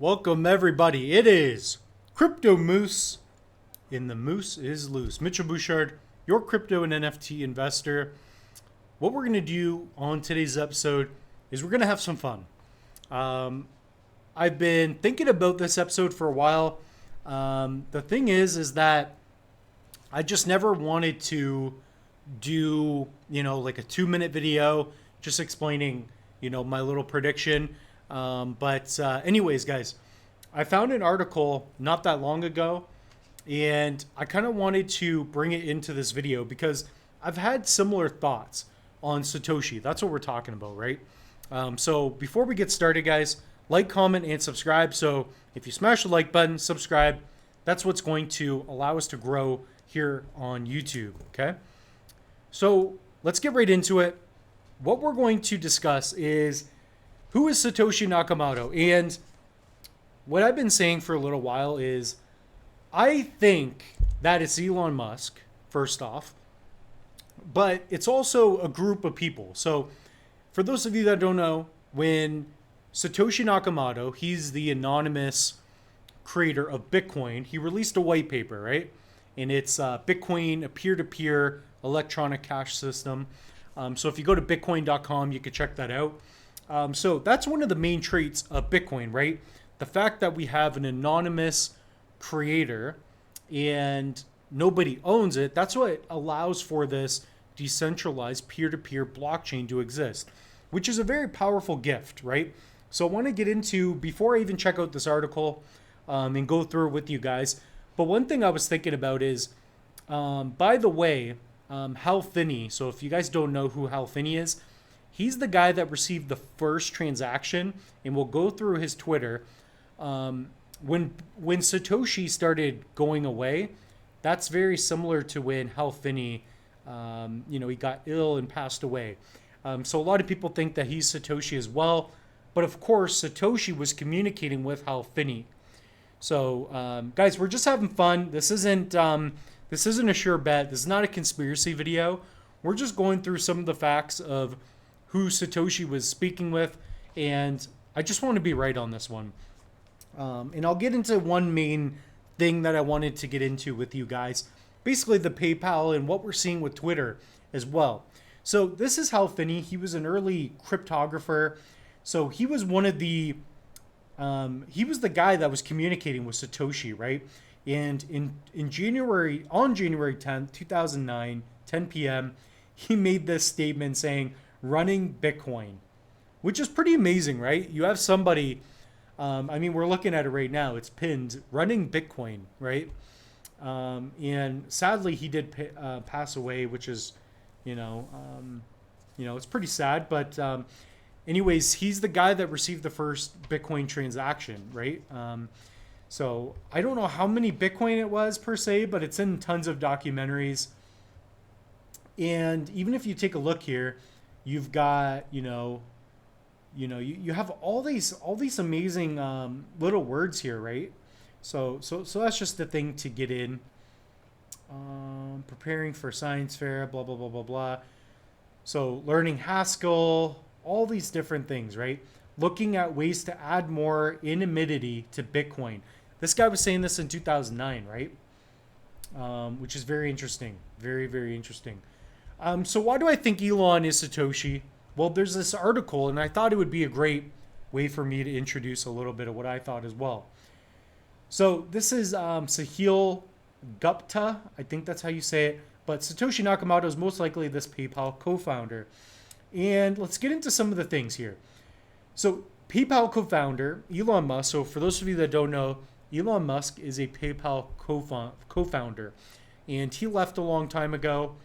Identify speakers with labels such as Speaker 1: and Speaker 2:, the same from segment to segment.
Speaker 1: Welcome everybody. It is Crypto Moose, and the moose is loose. Mitchell Bouchard, your crypto and NFT investor. What we're going to do on today's episode is we're going to have some fun. I've been thinking about this episode for a while. The thing is that I just never wanted to do, like a 2-minute video just explaining, my little prediction. But anyways, guys, I found an article not that long ago, and I kind of wanted to bring it into this video because I've had similar thoughts on Satoshi. That's what we're talking about, right? So before we get started, guys, like, comment, and subscribe. So if you smash the like button, subscribe, that's what's going to allow us to grow here on YouTube, okay? So let's get right into it. What we're going to discuss is who is Satoshi Nakamoto? And what I've been saying for a little while is I think that it's Elon Musk, first off, but it's also a group of people. So for those of you that don't know, when Satoshi Nakamoto, he's the anonymous creator of Bitcoin, he released a white paper, right? And it's Bitcoin, a peer-to-peer electronic cash system. So if you go to bitcoin.com, you can check that out. So that's one of the main traits of Bitcoin, right? The fact that we have an anonymous creator and nobody owns it, that's what allows for this decentralized peer-to-peer blockchain to exist, which is a very powerful gift, right? So I want to get into, before I even check out this article and go through it with you guys, but one thing I was thinking about is, by the way, Hal Finney, so if you guys don't know who Hal Finney is, he's the guy that received the first transaction, and we'll go through his Twitter. When Satoshi started going away, that's very similar to when Hal Finney, he got ill and passed away. So a lot of people think that he's Satoshi as well, but of course Satoshi was communicating with Hal Finney. So guys, we're just having fun. This isn't a sure bet. This is not a conspiracy video. We're just going through some of the facts of who Satoshi was speaking with, and I just want to be right on this one. And I'll get into one main thing that I wanted to get into with you guys, basically the PayPal and what we're seeing with Twitter as well. So this is Hal Finney. He was an early cryptographer. So he was one of the, he was the guy that was communicating with Satoshi, right? And on January 10th, 2009, 10 p.m., he made this statement saying, running Bitcoin, which is pretty amazing, right? You have somebody, we're looking at it right now. It's pinned, running Bitcoin, right? And sadly, he did pass away, which is, it's pretty sad. But anyways, he's the guy that received the first Bitcoin transaction, right? So I don't know how many Bitcoin it was per se, but it's in tons of documentaries. And even if you take a look here, you've got, you have all these amazing little words here, right? So that's just the thing to get in. Preparing for science fair, blah, blah, blah, blah, blah. So learning Haskell, all these different things, right? Looking at ways to add more anonymity to Bitcoin. This guy was saying this in 2009, right? Which is very interesting. Very, very interesting. So why do I think Elon is Satoshi? Well, there's this article, and I thought it would be a great way for me to introduce a little bit of what I thought as well. So this is Sahil Gupta. I think that's how you say it. But Satoshi Nakamoto is most likely this PayPal co-founder. And let's get into some of the things here. So PayPal co-founder, Elon Musk. So for those of you that don't know, Elon Musk is a PayPal co-founder. And he left a long time ago.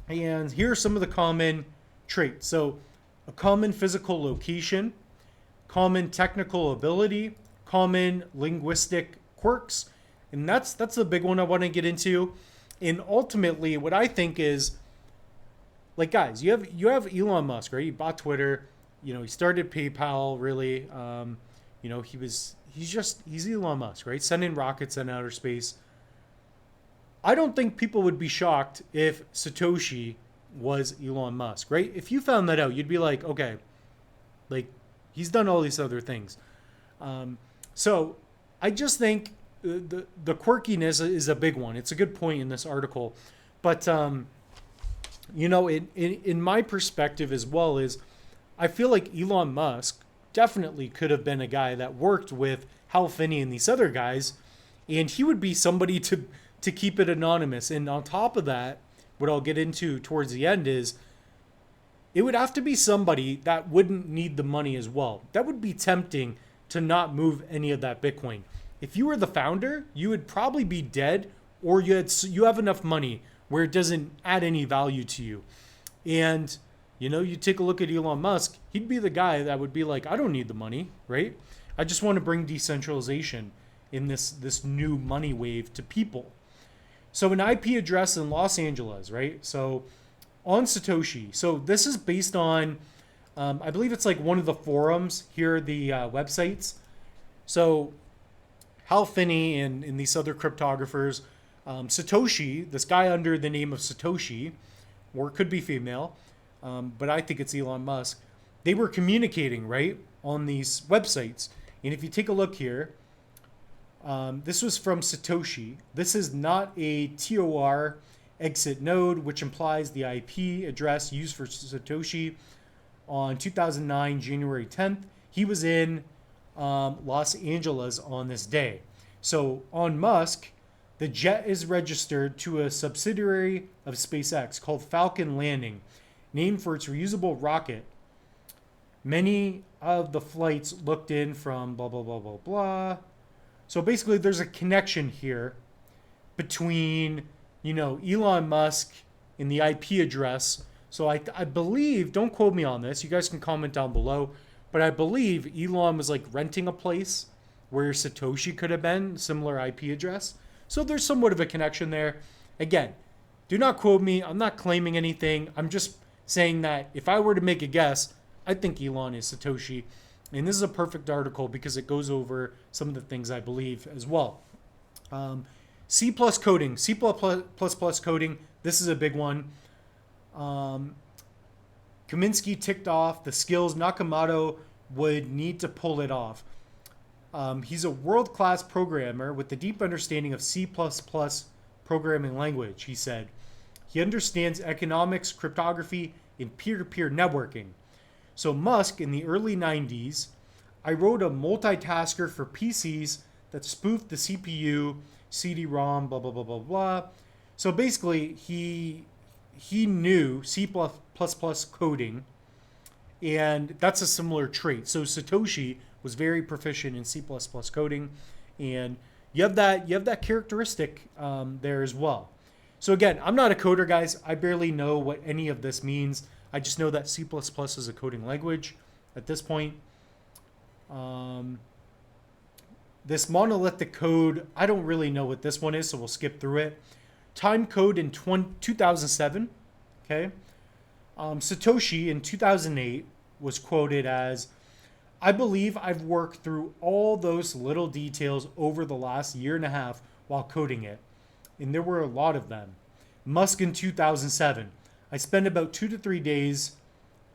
Speaker 1: And here are some of the common traits. So a common physical location, common technical ability, common linguistic quirks. And that's the big one I want to get into. And ultimately, what I think is, like, guys, you have Elon Musk, right? He bought Twitter. He started PayPal, really. He's Elon Musk, right? Sending rockets in outer space. I don't think people would be shocked if Satoshi was Elon Musk, right? If you found that out, you'd be like, okay, like, he's done all these other things. So I just think the quirkiness is a big one. It's a good point in this article. But, in my perspective as well is I feel like Elon Musk definitely could have been a guy that worked with Hal Finney and these other guys, and he would be somebody to keep it anonymous. And on top of that, what I'll get into towards the end is it would have to be somebody that wouldn't need the money as well. That would be tempting to not move any of that Bitcoin. If you were the founder, you would probably be dead, or you have enough money where it doesn't add any value to you. And you take a look at Elon Musk, he'd be the guy that would be like, I don't need the money, right? I just want to bring decentralization in this new money wave to people. So an IP address in Los Angeles, right? So on Satoshi. So this is based on, I believe it's like one of the forums. Here are the websites. So Hal Finney and these other cryptographers, Satoshi, this guy under the name of Satoshi, or it could be female, but I think it's Elon Musk. They were communicating, right, on these websites. And if you take a look here, this was from Satoshi. This is not a TOR exit node, which implies the IP address used for Satoshi on 2009, January 10th. He was in Los Angeles on this day. So on Musk, the jet is registered to a subsidiary of SpaceX called Falcon Landing, named for its reusable rocket. Many of the flights looked in from blah, blah, blah, blah, blah. So basically there's a connection here between, Elon Musk and the IP address. So I believe, don't quote me on this, you guys can comment down below, but I believe Elon was like renting a place where Satoshi could have been, similar IP address. So there's somewhat of a connection there. Again, do not quote me. I'm not claiming anything. I'm just saying that if I were to make a guess, I think Elon is Satoshi. And this is a perfect article because it goes over some of the things I believe as well. C+ coding. C++ coding. This is a big one. Kaminsky ticked off the skills Nakamoto would need to pull it off. He's a world-class programmer with a deep understanding of C++ programming language, he said. He understands economics, cryptography, and peer-to-peer networking. So Musk, in the early 90s, I wrote a multitasker for PCs that spoofed the CPU, CD-ROM, blah, blah, blah, blah, blah. So basically, he knew C++ coding, and that's a similar trait. So Satoshi was very proficient in C++ coding, and you have that characteristic there as well. So again, I'm not a coder, guys. I barely know what any of this means. I just know that C++ is a coding language at this point. This monolithic code, I don't really know what this one is, so we'll skip through it. Time code in 2007. Okay. Satoshi in 2008 was quoted as, I believe I've worked through all those little details over the last year and a half while coding it. And there were a lot of them. Musk in 2007. I spend about 2 to 3 days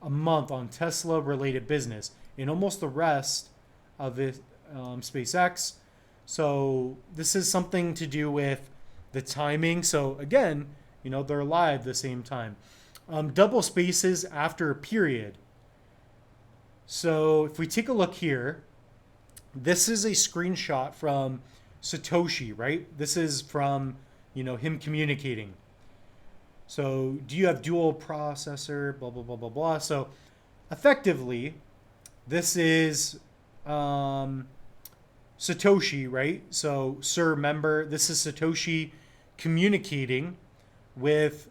Speaker 1: a month on Tesla related business and almost the rest of it SpaceX. So this is something to do with the timing. So again, they're alive at the same time. Double spaces after a period. So if we take a look here, this is a screenshot from Satoshi, right? This is from, him communicating. So do you have dual processor, blah, blah, blah, blah, blah. So effectively, this is Satoshi, right? So sir, remember, this is Satoshi communicating with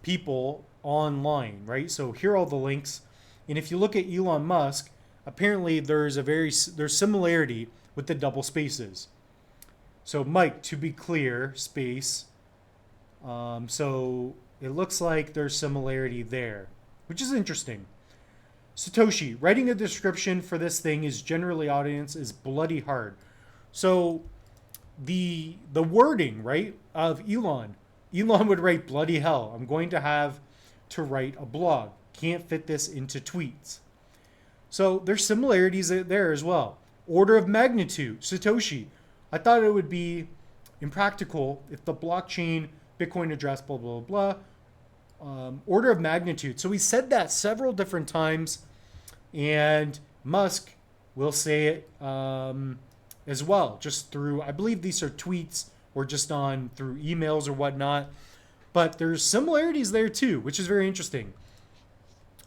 Speaker 1: people online, right? So here are all the links. And if you look at Elon Musk, apparently there's similarity with the double spaces. So Mike, to be clear, space. So it looks like there's similarity there, which is interesting. Satoshi, writing a description for this thing is generally audience is bloody hard. So the wording, right, of Elon would write bloody hell. I'm going to have to write a blog. Can't fit this into tweets. So there's similarities there as well. Order of magnitude, Satoshi. I thought it would be impractical if the blockchain Bitcoin address, blah, blah, blah. Order of magnitude. So he said that several different times, and Musk will say it as well, just through, I believe these are tweets or just on through emails or whatnot. But there's similarities there too, which is very interesting.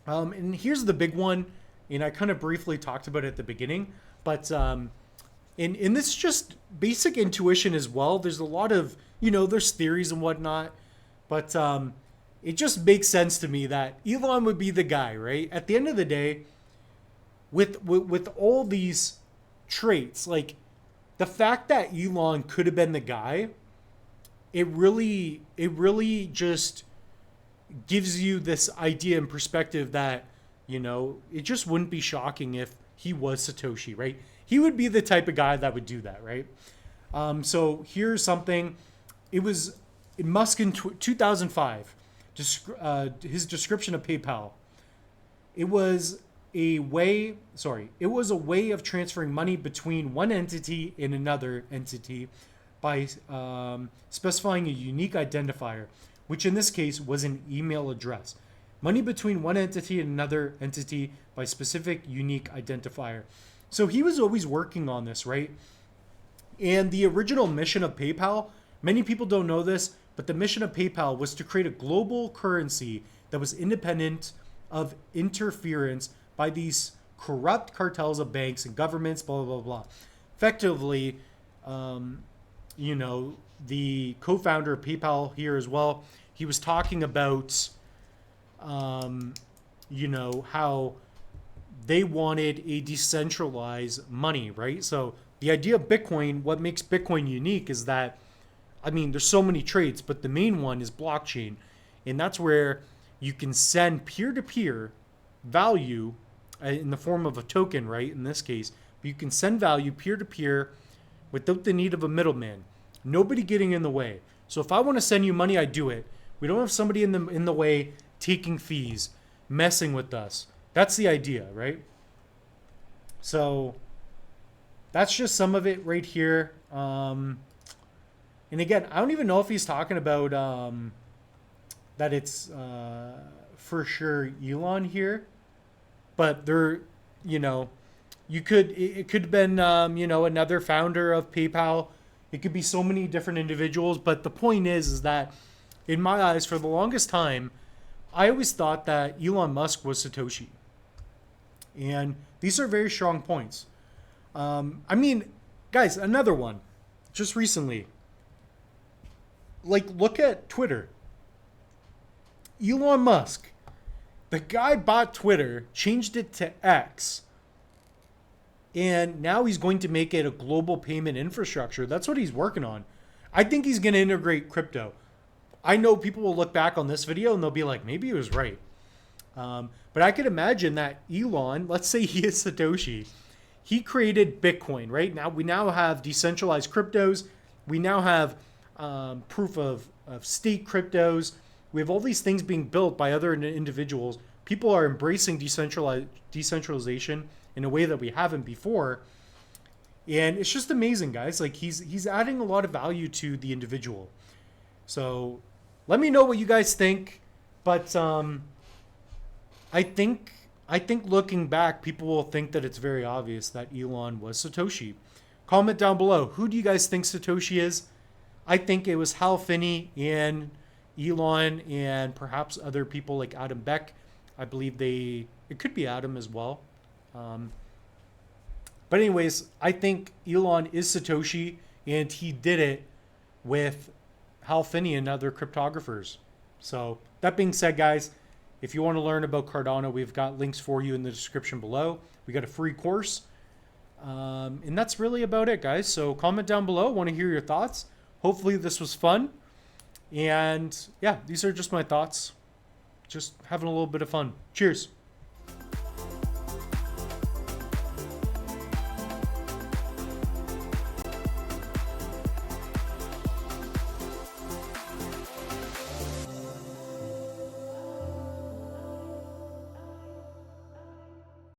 Speaker 1: And here's the big one, and I kind of briefly talked about it at the beginning, but in this just basic intuition as well. There's a lot of, there's theories and whatnot, but it just makes sense to me that Elon would be the guy, right? At the end of the day, with all these traits, like the fact that Elon could have been the guy, it really just gives you this idea and perspective that, it just wouldn't be shocking if he was Satoshi, right? He would be the type of guy that would do that, right? So here's something. It was in Musk in 2005. His description of PayPal. It was a way of transferring money between one entity and another entity by specifying a unique identifier, which in this case was an email address. Money between one entity and another entity by specific unique identifier. So he was always working on this, right? And the original mission of PayPal, many people don't know this, but the mission of PayPal was to create a global currency that was independent of interference by these corrupt cartels of banks and governments, blah, blah, blah. Effectively, the co-founder of PayPal here as well, he was talking about, how they wanted a decentralized money, right? So the idea of Bitcoin, what makes Bitcoin unique is that, there's so many traits, but the main one is blockchain. And that's where you can send peer-to-peer value in the form of a token, right? In this case, but you can send value peer-to-peer without the need of a middleman. Nobody getting in the way. So if I want to send you money, I do it. We don't have somebody in the way taking fees, messing with us. That's the idea, right? So that's just some of it right here. And again, I don't even know if he's talking about that it's for sure Elon here, but there, it could have been another founder of PayPal. It could be so many different individuals, but the point is that in my eyes, for the longest time, I always thought that Elon Musk was Satoshi. And these are very strong points. Guys, another one, just recently. Look at Twitter. Elon Musk, the guy bought Twitter, changed it to X, and now he's going to make it a global payment infrastructure. That's what he's working on. I think he's going to integrate crypto. I know people will look back on this video and they'll be like, maybe he was right. But I could imagine that Elon, let's say he is Satoshi, he created Bitcoin, right? We now have decentralized cryptos. We now have proof of stake cryptos. We have all these things being built by other individuals. People are embracing decentralization in a way that we haven't before. And it's just amazing, guys. He's adding a lot of value to the individual. So let me know what you guys think. But I think looking back, people will think that it's very obvious that Elon was Satoshi. Comment down below. Who do you guys think Satoshi is? I think it was Hal Finney and Elon and perhaps other people like Adam Beck. I believe it could be Adam as well. But anyways, I think Elon is Satoshi, and he did it with Hal Finney and other cryptographers. So that being said, guys, if you want to learn about Cardano, we've got links for you in the description below. We got a free course. And that's really about it, guys. So comment down below. I want to hear your thoughts. Hopefully this was fun. And yeah, these are just my thoughts. Just having a little bit of fun. Cheers.